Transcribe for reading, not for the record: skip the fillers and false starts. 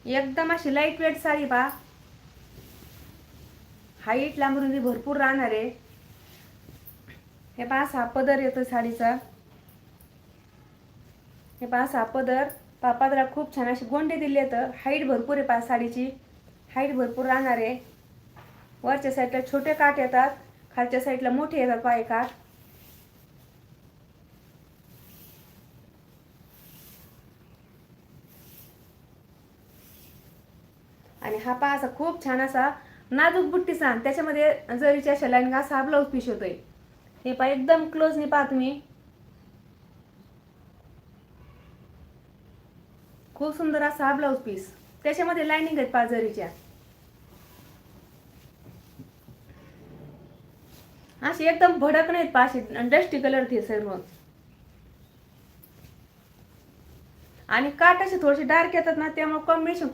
एकदम अशी light weight sari पहा. हाईट लांबरुंदी भरपूर राहणार आहे. हे पहा असा पदर येतो साडीचा. हे पहा असा पदर. पदरात खूप छान अशी गोंडे दिले आहेत. हाईट भरपूर आहे पहा साडीची. हाईट भरपूर राहणार आहे. वरच्या साईडला छोटे काठ येतात, खालच्या साईडला मोठे येतात पाय काठ. आणि हा पहा असा खूप छान असा नाजूक बुट्टीचा, त्याच्यामध्ये जरीच्या अशा लाईन असा ब्लाऊज पीस होतोय. हे पहा एकदम क्लोजनी पहा तुम्ही. खूप सुंदर असा हा ब्लाऊज पीस. त्याच्यामध्ये लाईनिंग आहेत पहा जरीच्या. अशी एकदम भडक नाहीत पहा, अशी डस्टी कलर थे सर्व. आणि काठ असे थोडेसे डार्क येतात ना, त्यामुळे कॉम्बिनेशन